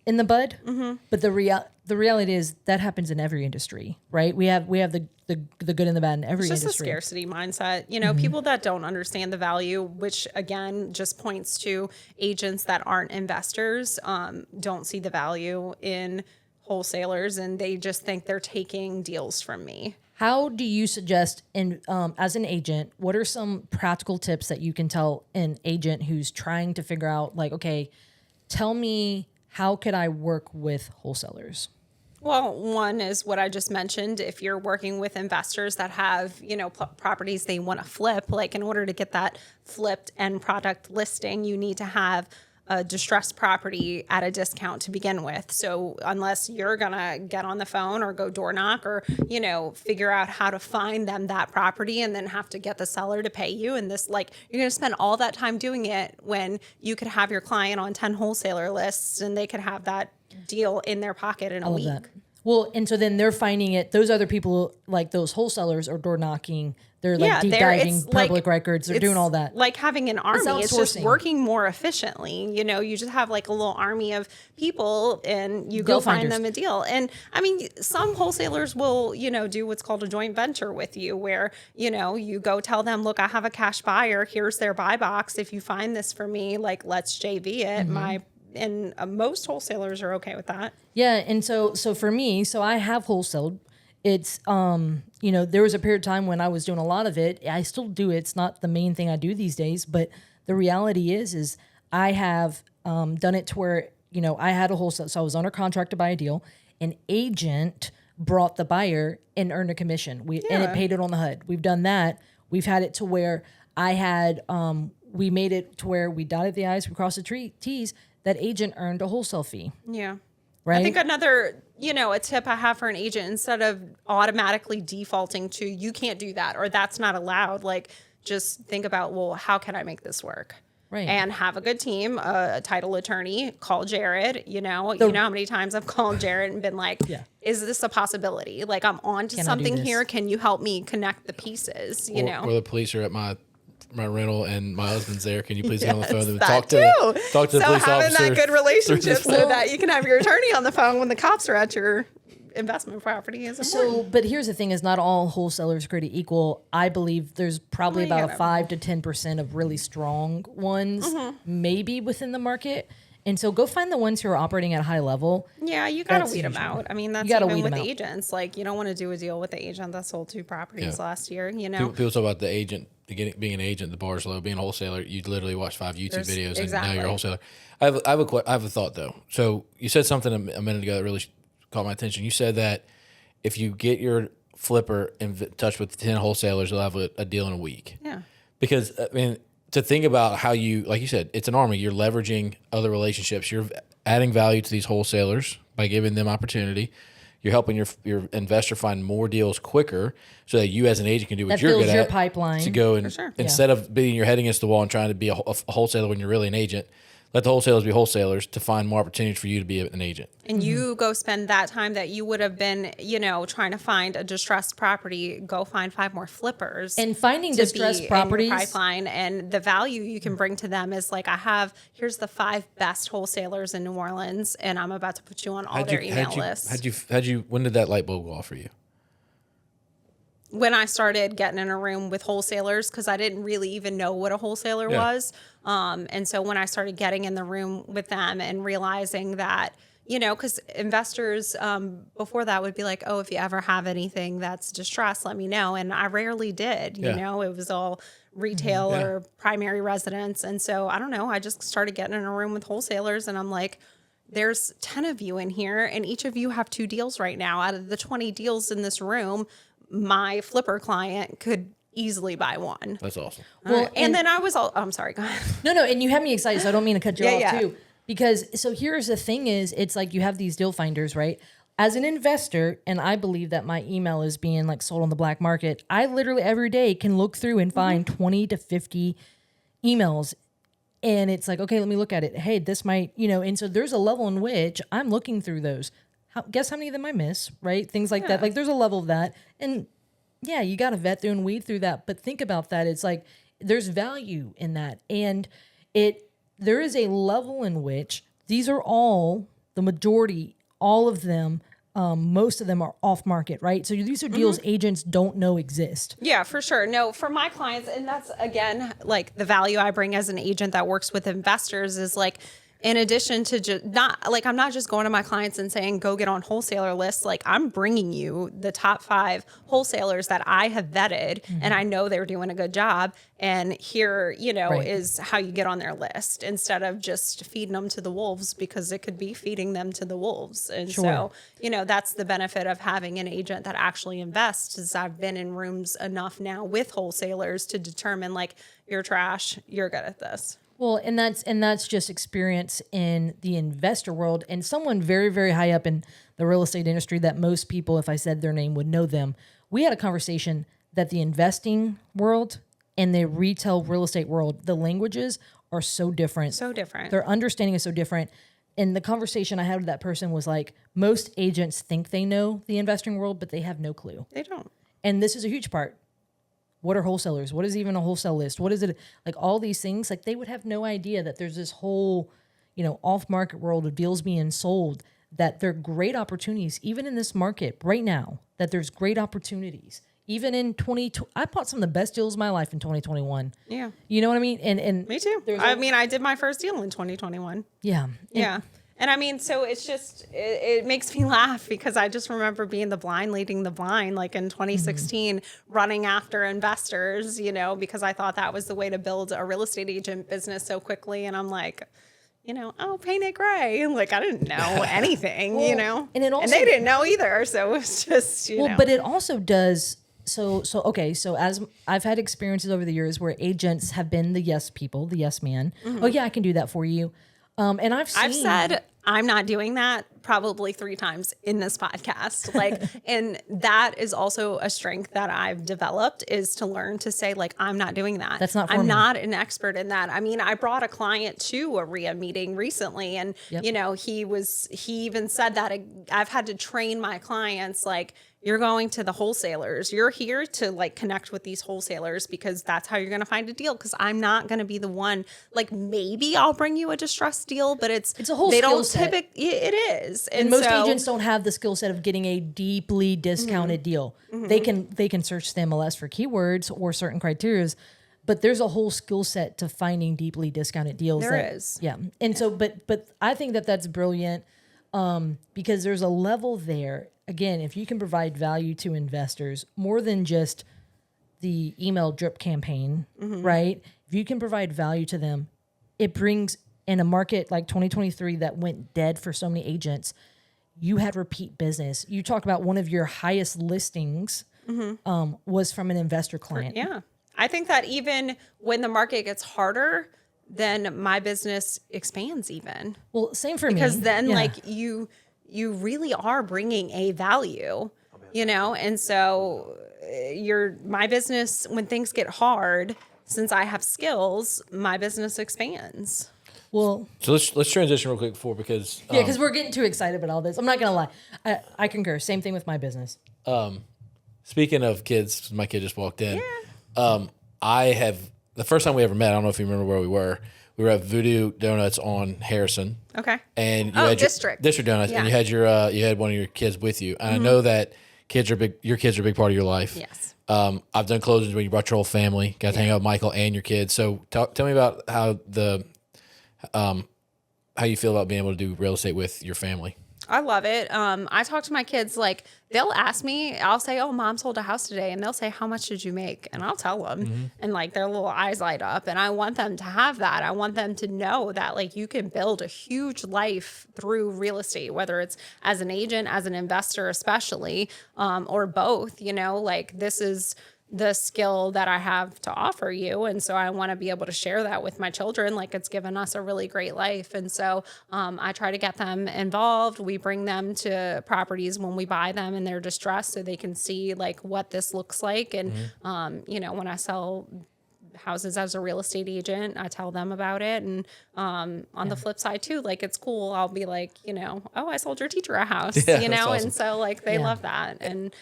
in the bud. Mm-hmm. But the reality is that happens in every industry, right? We have the good and the bad in every It's just industry. a scarcity mindset. People that don't understand the value, which again just points to agents that aren't investors, don't see the value in wholesalers, and they just think they're taking deals from me. How do you suggest, as an agent, what are some practical tips that you can tell an agent who's trying to figure out, like, okay, tell me, how could I work with wholesalers? Well, one is what I just mentioned. If you're working with investors that have, properties they want to flip, like in order to get that flipped end product listing, you need to have a distressed property at a discount to begin with. So unless you're going to get on the phone or go door knock or, figure out how to find them that property and then have to get the seller to pay you, and this, like, you're going to spend all that time doing it when you could have your client on 10 wholesaler lists and they could have that deal in their pocket in a week. That. Well, and so then they're finding it. Those other people, like those wholesalers, are door knocking. They're like deep diving public records. They're doing all that. Like having an army. It's just working more efficiently. You just have like a little army of people, and you go find them a deal. And I mean, some wholesalers will, do what's called a joint venture with you, where, you go tell them, look, I have a cash buyer. Here's their buy box. If you find this for me, like, let's JV it. Mm-hmm. And most wholesalers are okay with that. Yeah, and so for me, I have wholesaled. It's there was a period of time when I was doing a lot of it. I still do it. It's not the main thing I do these days, but the reality is I have done it to where I had a wholesale. So I was under contract to buy a deal. An agent brought the buyer and earned a commission. And it paid it on the HUD. We've done that. We've had it to where I had we made it to where we dotted the I's, we crossed the T's. That agent earned a wholesale fee. Yeah. Right. I think another, a tip I have for an agent, instead of automatically defaulting to, you can't do that, or that's not allowed, like, just think about, well, how can I make this work? Right. And have a good team, a title attorney, call Jared, you know how many times I've called Jared and been like, is this a possibility? Like, I'm on to something here. Can you help me connect the pieces? Or the police are at my rental and my husband's there. Can you please get on the phone and talk to the police officer? So having that good relationship so that you can have your attorney on the phone when the cops are at your investment property is important. But here's the thing: is not all wholesalers created equal. I believe there's probably about a 5 to 10% of really strong ones, maybe within the market. And so go find the ones who are operating at a high level. Yeah, you got to weed them out. I mean, that's even with agents. Like, you don't want to do a deal with the agent that sold 2 properties last year, People talk about the agent, being an agent, the bar's low, being a wholesaler. You literally watch 5 YouTube videos and now you're a wholesaler. I have a thought, though. So you said something a minute ago that really caught my attention. You said that if you get your flipper in touch with 10 wholesalers, you'll have a deal in a week. Yeah. Because, I mean, to think about how you, like you said, it's an army. You're leveraging other relationships. You're adding value to these wholesalers by giving them opportunity. You're helping your investor find more deals quicker so that you as an agent can do what That you're fills good your at. pipeline. To go and sure. instead of beating your head against the wall and trying to be a wholesaler when you're really an agent, let the wholesalers be wholesalers to find more opportunities for you to be an agent. And you go spend that time that you would have been, trying to find a distressed property, go find 5 more flippers. And finding to distressed be in properties. your pipeline, and the value you can bring to them is like, here's the 5 best wholesalers in New Orleans, and I'm about to put you on all their email lists. When did that light bulb go off for you? When I started getting in a room with wholesalers, because I didn't really even know what a wholesaler was. And so when I started getting in the room with them and realizing that, because investors before that would be like, oh, if you ever have anything that's distressed, let me know. And I rarely did, it was all retail or primary residence. And so I don't know, I just started getting in a room with wholesalers, and I'm like, there's 10 of you in here, and each of you have 2 deals right now. Out of the 20 deals in this room, my flipper client could easily buy 1. That's awesome. Well, and then I was I'm sorry, go ahead. No, and you have me excited, so I don't mean to cut you off Yeah. too. Because so here's the thing is, it's like you have these deal finders, right? As an investor, and I believe that my email is being like sold on the black market, I literally every day can look through and find 20 to 50 emails. And it's like, okay, let me look at it. Hey, this might, and so there's a level in which I'm looking through those. Guess how many of them I miss, right? Things like that. Like there's a level of that. And yeah, you got to vet through and weed through that. But think about that. It's like there's value in that. And there is a level in which these are all, the majority, all of them, most of them are off market, right? So these are deals agents don't know exist. Yeah, for sure. No, for my clients, and that's, again, like the value I bring as an agent that works with investors is like, in addition to just I'm not just going to my clients and saying, go get on wholesaler lists. Like, I'm bringing you the top 5 wholesalers that I have vetted and I know they're doing a good job. And here, Right. is how you get on their list instead of just feeding them to the wolves, because it could be feeding them to the wolves. And so, that's the benefit of having an agent that actually invests, is I've been in rooms enough now with wholesalers to determine like, you're trash, you're good at this. Well, and that's just experience in the investor world, and someone very, very high up in the real estate industry that most people, if I said their name, would know them. We had a conversation that the investing world and the retail real estate world, the languages are so different. So different. Their understanding is so different. And the conversation I had with that person was like, most agents think they know the investing world, but they have no clue. They don't. And this is a huge part. What are wholesalers? What is even a wholesale list? What is it? Like all these things, like they would have no idea that there's this whole, off-market world of deals being sold, that they're great opportunities, even in this market right now, that there's great opportunities. Even in I bought some of the best deals of my life in 2021. Yeah. You know what I mean? And Me too. I did my first deal in 2021. yeah. Yeah. And I mean, so it's just, it makes me laugh because I just remember being the blind leading the blind, like in 2016, running after investors, because I thought that was the way to build a real estate agent business so quickly. And I'm like, paint it gray. Like, I didn't know anything, And it also, and they didn't know either. So it was just, but it also does. So as I've had experiences over the years where agents have been the yes people, the yes man. Oh yeah, I can do that for you. And I've said I'm not doing that probably 3 times in this podcast. Like, and that is also a strength that I've developed, is to learn to say, like, I'm not doing that. That's not for I'm me. not an expert in that. I mean, I brought a client to a RIA meeting recently, and Yep. he even said that I've had to train my clients, like, you're going to the wholesalers. You're here to like connect with these wholesalers, because that's how you're going to find a deal. Because I'm not going to be the one, like, maybe I'll bring you a distressed deal, but it's a whole they skill don't set. It is. And most agents don't have the skill set of getting a deeply discounted deal. They can search the MLS for keywords or certain criterias, but there's a whole skill set to finding deeply discounted deals. There is. Yeah. And so, but I think that that's brilliant, because there's a level there. Again, if you can provide value to investors more than just the email drip campaign, right? If you can provide value to them, it brings, in a market like 2023 that went dead for so many agents, you had repeat business. You talked about one of your highest listings was from an investor client. Yeah. I think that even when the market gets harder, then my business expands even. Well, same for me. Because then Yeah. like you really are bringing a value, and so my business, when things get hard, since I have skills, my business expands. Well, So let's transition real quick because yeah, because we're getting too excited about all this. I'm not going to lie. I concur. Same thing with my business. speaking of kids, my kid just walked in. I have the first time we ever met. I don't know if you remember where we were. We were at Voodoo Donuts on Harrison. Okay. And you had District Donuts, Yeah. and you had one of your kids with you. And I know that your kids are a big part of your life. Yes. I've done closings where you brought your whole family, got to hang out with Michael and your kids. So tell me about how you feel about being able to do real estate with your family. I love it. I talk to my kids, like they'll ask me, I'll say, "Oh, mom sold a house today." And they'll say, "How much did you make?" And I'll tell them, and like their little eyes light up. And I want them to have that. I want them to know that like you can build a huge life through real estate, whether it's as an agent, as an investor, especially, or both, like this is the skill that I have to offer you. And so I want to be able to share that with my children. Like it's given us a really great life. And so I try to get them involved. We bring them to properties when we buy them and they're distressed so they can see like what this looks like. And, when I sell houses as a real estate agent, I tell them about it. And on the flip side too, like it's cool. I'll be like, "Oh, I sold your teacher a house," Yeah, that's awesome. And so like they love that. And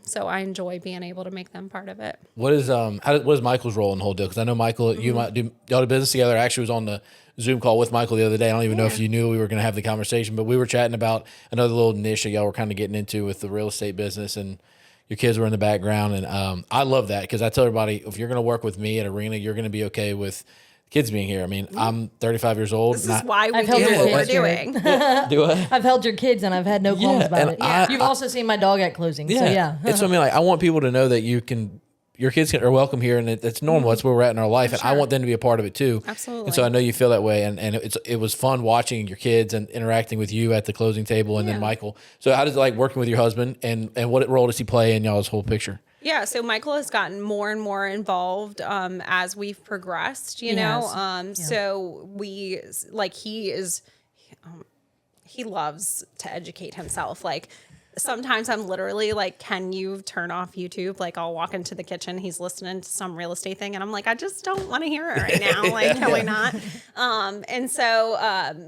so I enjoy being able to make them part of it. What is Michael's role in the whole deal? Because I know Michael, you might do y'all do business together. I actually was on the Zoom call with Michael the other day. I don't even know if you knew we were going to have the conversation, but we were chatting about another little niche that y'all were kind of getting into with the real estate business, and your kids were in the background. And I love that because I tell everybody, if you're going to work with me at Arena, you're going to be okay with kids being here. I mean, I'm 35 years old. This is why we I've do held your what we're kids, Jared. doing. Do I? I've held your kids and I've had no qualms about and it. You've also seen my dog at closing. So yeah. It's what I mean. Like, I want people to know that your kids are welcome here, and it's normal. That's where we're at in our life, and I want them to be a part of it too. Absolutely. And so I know you feel that way, and it was fun watching your kids and interacting with you at the closing table, and then Michael. So how does it like working with your husband, and what role does he play in y'all's whole picture? Yeah, so Michael has gotten more and more involved as we've progressed, So we he loves to educate himself. Like sometimes I'm literally like, "Can you turn off YouTube?" Like I'll walk into the kitchen, he's listening to some real estate thing, and I'm like, "I just don't want to hear it right now." Like, can we not? And so,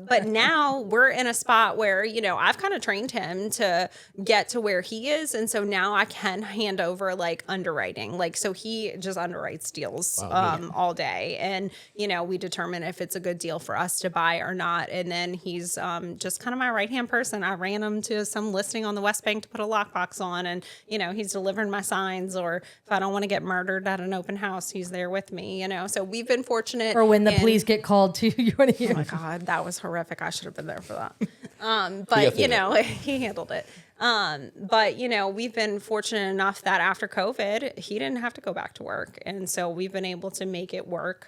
but now we're in a spot where, I've kind of trained him to get to where he is. And so now I can hand over like underwriting. Like, so he just underwrites deals all day. And, we determine if it's a good deal for us to buy or not. And then he's just kind of my right-hand person. I ran him to some listing on the West Bank to put a lockbox on, and he's delivering my signs, or if I don't want to get murdered at an open house, he's there with me. So we've been fortunate. Or when the police get called to you want to hear. Oh my God, that was horrific. I should have been there for that. But he handled it. But we've been fortunate enough that after COVID, he didn't have to go back to work, and so we've been able to make it work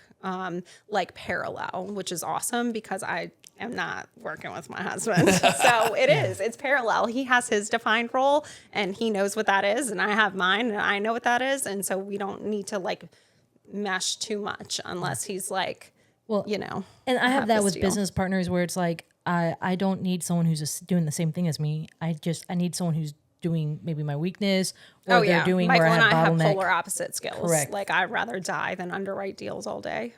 like parallel, which is awesome because I am not working with my husband. So it's parallel. He has his defined role and he knows what that is, and I have mine and I know what that is. And so we don't need to like mesh too much unless he's like, And I have that with business partners where it's like, I don't need someone who's just doing the same thing as me. I need someone who's doing maybe my weakness, or they're doing Michael where I and I have have polar opposite skills. Correct. Like I'd rather die than underwrite deals all day.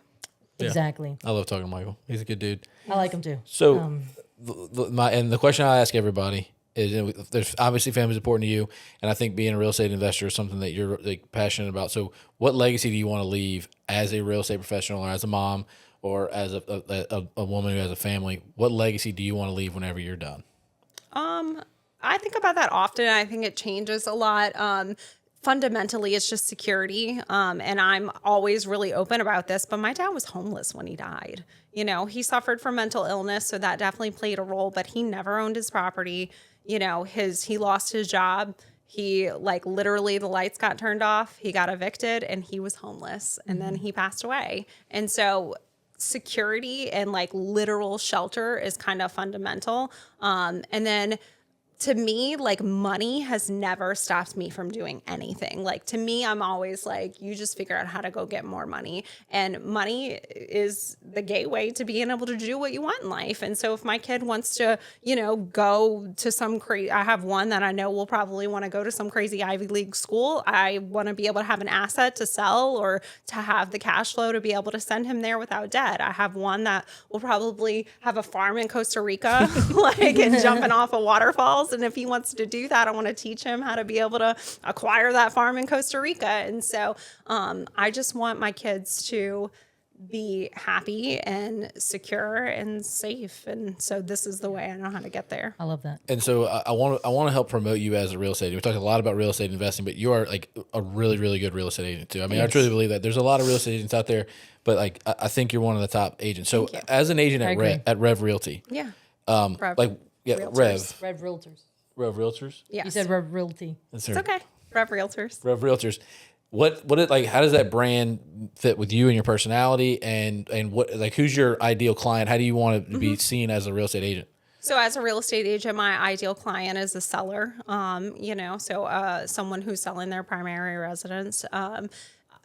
Exactly. I love talking to Michael. He's a good dude. I like him too. So the question I ask everybody is, there's obviously family's important to you, and I think being a real estate investor is something that you're like passionate about. So what legacy do you want to leave as a real estate professional, or as a mom, or as a woman who has a family? What legacy do you want to leave whenever you're done? I think about that often. I think it changes a lot. Fundamentally, it's just security. And I'm always really open about this, but my dad was homeless when he died. He suffered from mental illness, so that definitely played a role, but he never owned his property. He lost his job. He like literally the lights got turned off. He got evicted and he was homeless, and then he passed away. And so security and like literal shelter is kind of fundamental. And then to me, like, money has never stopped me from doing anything. Like, to me, I'm always like, you just figure out how to go get more money. And money is the gateway to being able to do what you want in life. And so if my kid wants to, go to some crazy, I have one that I know will probably want to go to some crazy Ivy League school. I want to be able to have an asset to sell or to have the cash flow to be able to send him there without debt. I have one that will probably have a farm in Costa Rica, and jumping off of waterfalls. And if he wants to do that, I want to teach him how to be able to acquire that farm in Costa Rica. And so I just want my kids to be happy and secure and safe. And so this is the way I know how to get there. I love that. And so I want to help promote you as a real estate agent. We talked a lot about real estate investing, but you are like a really, really good real estate agent too. I mean, I truly believe that there's a lot of real estate agents out there, but like I think you're one of the top agents. So as an agent at Rev Realty, Yeah. Rev Realtors. Rev Realtors. Rev Realtors. Yes. You said Rev Realty. It's okay. Rev Realtors. Rev Realtors. What it like? How does that brand fit with you and your personality? And what, like, who's your ideal client? How do you want to be seen as a real estate agent? So as a real estate agent, my ideal client is a seller, someone who's selling their primary residence.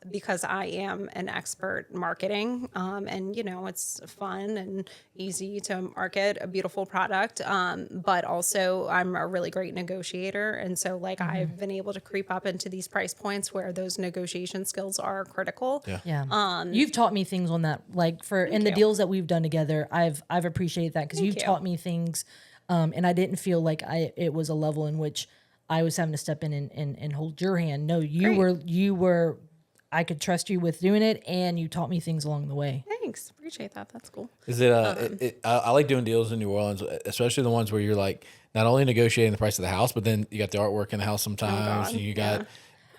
Because I am an expert marketing, and it's fun and easy to market a beautiful product. But also I'm a really great negotiator. And so I've been able to creep up into these price points where those negotiation skills are critical. Yeah. You've taught me things on that, the deals that we've done together. I've appreciated that because you've taught me things. And I didn't feel like it was a level in which I was having to step in and hold your hand. No, you were, I could trust you with doing it, and you taught me things along the way. Thanks. Appreciate that. That's cool. Is it? I like doing deals in New Orleans, especially the ones where you're like not only negotiating the price of the house, but then you got the artwork in the house sometimes, and you got.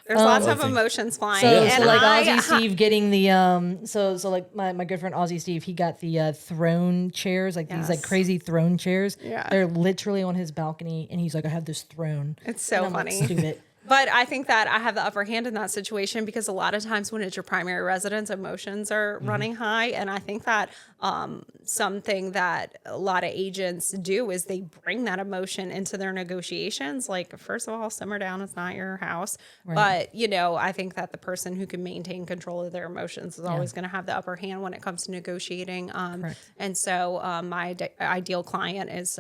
There's lots of emotions flying. So Aussie Steve getting the so my good friend Aussie Steve, he got the throne chairs, these crazy throne chairs. Yeah. They're literally on his balcony, and he's like, I have this throne. It's so I'm funny. Like, stupid. But I think that I have the upper hand in that situation because a lot of times when it's your primary residence, emotions are running high. And I think that something that a lot of agents do is they bring that emotion into their negotiations. Like, first of all, simmer down. It's not your house. Right. But, I think that the person who can maintain control of their emotions is always going to have the upper hand when it comes to negotiating. And so my ideal client is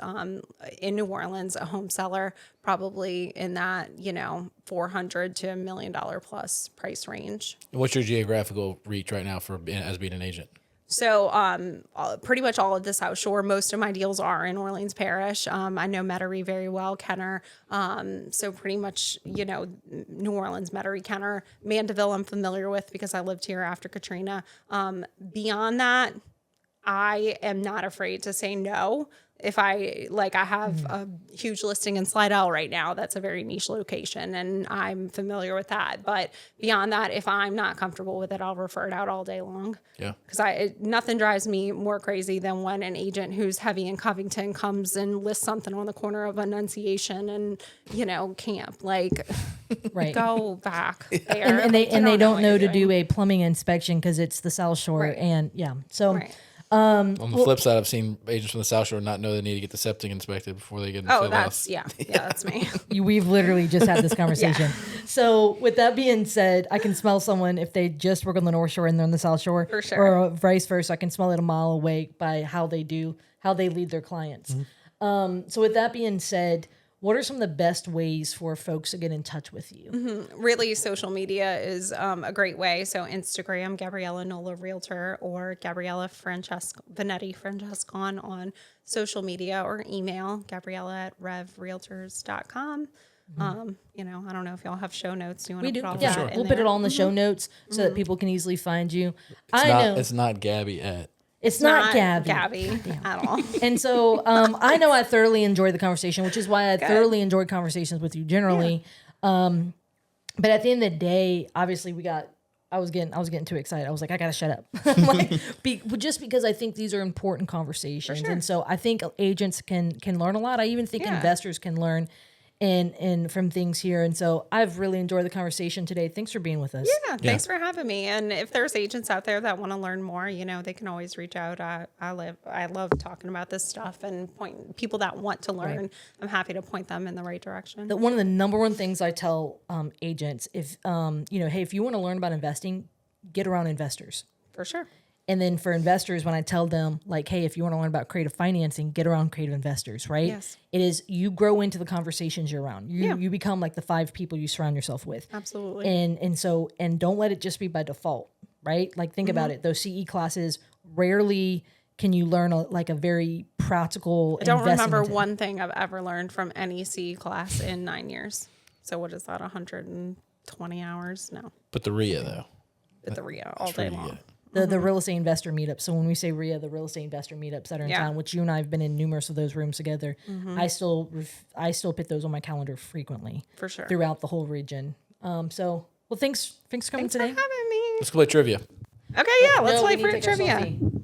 in New Orleans, a home seller, probably in that, $400,000 to $1 million plus price range. What's your geographical reach right now as being an agent? So pretty much all of the South Shore. Most of my deals are in Orleans Parish. I know Metairie very well, Kenner. So pretty much, New Orleans, Metairie, Kenner. Mandeville I'm familiar with because I lived here after Katrina. Beyond that, I am not afraid to say no. If I have a huge listing in Slidell right now, that's a very niche location and I'm familiar with that. But beyond that, if I'm not comfortable with it, I'll refer it out all day long. Yeah. Because nothing drives me more crazy than when an agent who's heavy in Covington comes and lists something on the corner of Annunciation and, Camp. Right. Go back there. And they don't know to do a plumbing inspection because it's the South Shore. Right. And so... Right. On the flip side, I've seen agents from the South Shore not know they need to get the septic inspected before they get in the field house. That's me. We've literally just had this conversation. So with that being said, I can smell someone if they just work on the North Shore and they're on the South Shore. For sure. Or vice versa. I can smell it a mile away by how they lead their clients. So with that being said, what are some of the best ways for folks to get in touch with you? Really, social media is a great way. So Instagram, Gabriella Nola Realtor, or Gabriella Francescon on social media, or email Gabriella@revrealtors.com. I don't know if y'all have show notes. Do you want to put all that in We'll put it all in the show notes so that people can easily find you. It's not Gabby at. It's not Gabby at all. And so I know I thoroughly enjoyed the conversation, which is why I thoroughly enjoyed conversations with you generally. Yeah. But at the end of the day, obviously I was getting too excited. I was like, I gotta shut up. Just because I think these are important conversations. And so I think agents can learn a lot. I even think investors can learn. and from things here. And so I've really enjoyed the conversation today. Thanks for being with us. Yeah, thanks for having me. And if there's agents out there that want to learn more, you know, they can always reach out. I love talking about this stuff and point people that want to learn. Right. I'm happy to point them in the right direction. One of the number one things I tell agents, if hey, if you want to learn about investing, get around investors. For sure. And then for investors, when I tell them, like, hey, if you want to learn about creative financing, get around creative investors, right? Yes. It is, you grow into the conversations you're around. You become like the 5 people you surround yourself with. Absolutely. And don't let it just be by default, right? Like, think about it. Those CE classes, rarely can you learn a very practical I don't remember investment. one thing I've ever learned from any CE class in 9 years. So what is that, 120 hours? No. But the RIA though. With the RIA all day long. The real estate investor meetup. So when we say RIA, the real estate investor meetups that are in town, which you and I have been in numerous of those rooms together, I still put those on my calendar frequently. For sure. Throughout the whole region. Thanks for coming Thanks today. for having me. Let's go play trivia. Okay, yeah, let's No, we play need to fruit take our trivia. selfie.